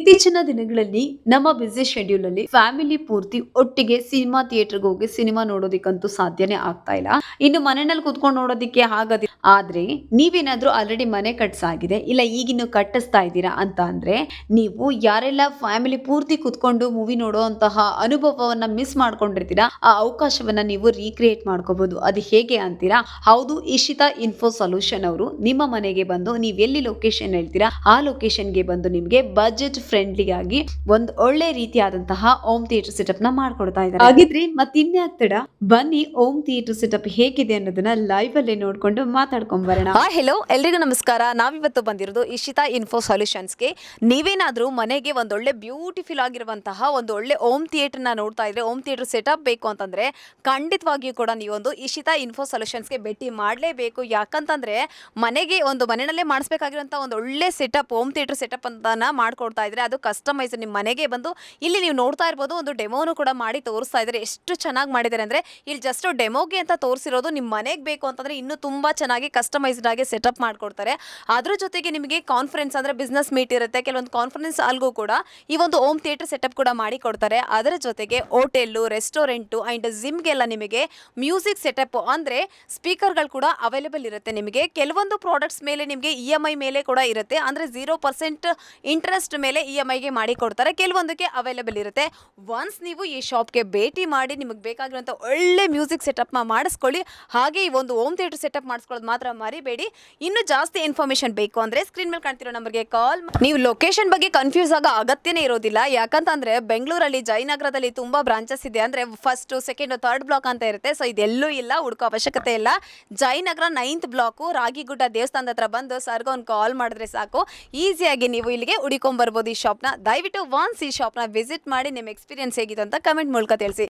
ಇತ್ತೀಚಿನ ದಿನಗಳಲ್ಲಿ ನಮ್ಮ ಬ್ಯುಸಿ ಶೆಡ್ಯೂಲ್ ಅಲ್ಲಿ ಫ್ಯಾಮಿಲಿ ಪೂರ್ತಿ ಒಟ್ಟಿಗೆ ಸಿನಿಮಾ ಥಿಯೇಟರ್ಗೆ ಹೋಗಿ ಸಿನಿಮಾ ನೋಡೋದಿಕ್ಕಂತೂ ಸಾಧ್ಯನೇ ಆಗ್ತಾ ಇಲ್ಲ. ಇನ್ನು ಮನೆಯಲ್ಲಿ ಕುತ್ಕೊಂಡು ನೋಡೋದಿಕ್ಕೆ ಆಗೋದಿಲ್ಲ. ಆದ್ರೆ ನೀವೇನಾದ್ರೂ ಆಲ್ರೆಡಿ ಮನೆ ಕಟ್ಸಾಗಿದೆ ಇಲ್ಲ ಈಗಿನ್ನು ಕಟ್ಟಿಸ್ತಾ ಇದ್ದೀರಾ ಅಂತ ಅಂದ್ರೆ ನೀವು ಯಾರೆಲ್ಲ ಫ್ಯಾಮಿಲಿ ಪೂರ್ತಿ ಕುತ್ಕೊಂಡು ಮೂವಿ ನೋಡುವಂತಹ ಅನುಭವವನ್ನ ಮಿಸ್ ಮಾಡ್ಕೊಂಡಿರ್ತೀರಾ ಆ ಅವಕಾಶವನ್ನ ನೀವು ರೀಕ್ರಿಯೇಟ್ ಮಾಡ್ಕೋಬಹುದು. ಅದು ಹೇಗೆ ಅಂತೀರಾ? ಹೌದು, ಇಶಿತಾ ಇನ್ಫೋ ಸೊಲ್ಯೂಷನ್ ಅವರು ನಿಮ್ಮ ಮನೆಗೆ ಬಂದು ನೀವು ಎಲ್ಲಿ ಲೊಕೇಶನ್ ಹೇಳ್ತೀರಾ ಆ ಲೊಕೇಶನ್ಗೆ ಬಂದು ನಿಮಗೆ ಬಜೆಟ್ ಫ್ರೆಂಡ್ಲಿ ಆಗಿ ಒಂದು ಒಳ್ಳೆ ರೀತಿಯಾದಂತಹ ಹೋಮ್ ಥಿಯೇಟರ್ ಸೆಟಪ್ ನ ಮಾಡ್ಕೊಡ್ತಾ ಇದ್ದಾರೆ. ಹಾಗಿದ್ರೆ ಮತ್ತಿನ್ಯಾಕ್ ತಡ, ಬನ್ನಿ ಹೋಮ್ ಥಿಯೇಟರ್ ಸೆಟಪ್ ಹೇಗಿದೆ ಅನ್ನೋದನ್ನ ಲೈವ್ ಅಲ್ಲೇ ನೋಡ್ಕೊಂಡು ಮಾತಾಡ್ಕೊಂಡ್ ಬರೋಣ. ಹೆಲೋ, ಎಲ್ರಿಗೂ ನಮಸ್ಕಾರ. ನಾವಿವತ್ತು ಬಂದಿರೋದು ಇಶಿತಾ ಇನ್ಫೋ ಸೊಲ್ಯೂಷನ್ಸ್ಗೆ. ನೀವೇನಾದ್ರೂ ಮನೆಗೆ ಒಂದೊಳ್ಳೆ ಬ್ಯೂಟಿಫುಲ್ ಆಗಿರುವಂತಹ ಒಂದು ಒಳ್ಳೆ ಹೋಮ್ ಥಿಯೇಟರ್ನ ನೋಡ್ತಾ ಇದ್ರೆ, ಹೋಮ್ ಥಿಯೇಟರ್ ಸೆಟಪ್ ಬೇಕು ಅಂತಂದ್ರೆ ಖಂಡಿತವಾಗಿಯೂ ಕೂಡ ನೀವೊಂದು ಇಶಿತಾ ಇನ್ಫೋ ಸೊಲ್ಯೂಷನ್ಸ್ಗೆ ಭೇಟಿ ಮಾಡಲೇಬೇಕು. ಯಾಕಂತಂದ್ರೆ ಮನೆಯಲ್ಲೇ ಮಾಡಿಸ್ಬೇಕಾಗಿರುವಂಥ ಒಂದು ಒಳ್ಳೆ ಸೆಟಪ್, ಹೋಮ್ ಥಿಯೇಟರ್ ಸೆಟಪ್ ಅಂತಾನ ಮಾಡ್ಕೊಡ್ತಾ ಇದ್ರೆ, ಅದು ಕಸ್ಟಮೈಸ್ ನಿಮ್ಮ ಮನೆಗೆ ಬಂದು ಇಲ್ಲಿ ನೀವು ನೋಡ್ತಾ ಇರ್ಬೋದು. ಒಂದು ಡೆಮೋನು ಕೂಡ ಮಾಡಿ ತೋರಿಸ್ತಾ ಇದ್ದಾರೆ. ಎಷ್ಟು ಚೆನ್ನಾಗಿ ಮಾಡಿದ್ದಾರೆ ಅಂದ್ರೆ, ಇಲ್ಲಿ ಜಸ್ಟ್ ಡೆಮೋಗೆ ಅಂತ ತೋರಿಸಿರೋದು, ನಿಮ್ಮ ಮನೆಗೆ ಬೇಕು ಅಂತಂದ್ರೆ ಇನ್ನೂ ತುಂಬಾ ಚೆನ್ನಾಗಿ ಕಸ್ಟಮೈಸ್ಡ್ ಆಗಿ ಸೆಟಪ್ ಮಾಡ್ಕೊಡ್ತಾರೆ. ಅದ್ರ ಜೊತೆಗೆ ನಿಮಗೆ ಕಾನ್ಫರೆನ್ಸ್ ಅಂದ್ರೆ ಬಿಸ್ನೆಸ್ ಮೀಟ್ ಇರುತ್ತೆ, ಕೆಲವೊಂದು ಕಾನ್ಫರೆನ್ಸ್ ಅಲ್ಗೂ ಕೂಡ ಈ ಒಂದು ಹೋಮ್ ಥಿಯೇಟರ್ ಸೆಟಪ್ ಕೂಡ ಮಾಡಿ ಕೊಡ್ತಾರೆ. ಅದರ ಜೊತೆಗೆ ಹೋಟೆಲ್ಲು, ರೆಸ್ಟೋರೆಂಟು ಅಂಡ್ ಜಿಮ್ಗೆಲ್ಲ ನಿಮಗೆ ಮ್ಯೂಸಿಕ್ ಸೆಟಪ್ ಅಂದ್ರೆ ಸ್ಪೀಕರ್ಗಳು ಕೂಡ ಅವೈಲೇಬಲ್ ಇರುತ್ತೆ. ನಿಮಗೆ ಕೆಲವೊಂದು ಪ್ರಾಡಕ್ಟ್ಸ್ ಮೇಲೆ ನಿಮಗೆ EMI ಮೇಲೆ ಕೂಡ ಇರುತ್ತೆ, ಅಂದ್ರೆ 0% ಇಂಟ್ರೆಸ್ಟ್ ಮೇಲೆ EMIಗೆ ಮಾಡಿ ಕೊಡ್ತಾರೆ. ಕೆಲವೊಂದಕ್ಕೆ ಅವೈಲೇಬಲ್ ಇರುತ್ತೆ. ಒನ್ಸ್ ನೀವು ಈ ಶಾಪ್ಗೆ ಭೇಟಿ ಮಾಡಿ ನಿಮಗೆ ಬೇಕಾಗಿರುವಂಥ ಒಳ್ಳೆ ಮ್ಯೂಸಿಕ್ ಸೆಟಪ್ನ ಮಾಡಿಸ್ಕೊಳ್ಳಿ. ಹಾಗೆ ಈ ಒಂದು ಹೋಮ್ ಥಿಯೇಟರ್ ಸೆಟಪ್ ಮಾಡಿಸ್ಕೊಳ್ಳೋದು ಮಾತ್ರ ಮರಿಬೇಡಿ. ಇನ್ನು ಜಾಸ್ತಿ ಇನ್ಫಾರ್ಮೇಷನ್ ಬೇಕು ಅಂದ್ರೆ ಸ್ಕ್ರೀನ್ ಮೇಲೆ ಕಾಣ್ತಿರೋ ನಂಬರ್ಗೆ ಕಾಲ್. ನೀವು ಲೊಕೇಶನ್ ಬಗ್ಗೆ ಕನ್ಫ್ಯೂಸ್ ಆಗೋ ಅಗತ್ಯನೇ ಇರೋದಿಲ್ಲ. ಯಾಕಂತಂದ್ರೆ ಬೆಂಗಳೂರಲ್ಲಿ ಜಯನಗರದಲ್ಲಿ ತುಂಬಾ ಬ್ರಾಂಚಸ್ ಇದೆ. ಅಂದ್ರೆ ಫಸ್ಟ್, ಸೆಕೆಂಡ್, ಥರ್ಡ್ ಬ್ಲಾಕ್ ಅಂತ ಇರುತ್ತೆ. ಸೊ ಇದೆಲ್ಲೂ ಇಲ್ಲ, ಹುಡುಕೋ ಅವಶ್ಯಕತೆ ಇಲ್ಲ. ಜಯನಗರ 9th ಬ್ಲಾಕು ರಾಗಿಗುಡ್ಡ ದೇವಸ್ಥಾನದ ಹತ್ರ ಬಂದು ಸರ್ಗೆ ಒಂದು ಕಾಲ್ ಮಾಡಿದ್ರೆ ಸಾಕು, ಈಸಿಯಾಗಿ ನೀವು ಇಲ್ಲಿಗೆ ಹುಡುಕೊಂಡ್ ಬರ್ಬೋದು ಈ ಶಾಪ್ನ. ದಯವಿಟ್ಟು ಒನ್ಸ್ ಈ ಶಾಪ್ನ ವಿಸಿಟ್ ಮಾಡಿ ನಿಮ್ಮ ಎಕ್ಸ್ಪೀರಿಯನ್ಸ್ ಹೇಗಿತ್ತು ಅಂತ ಕಮೆಂಟ್ ಮೂಲಕ ತಿಳಿಸಿ.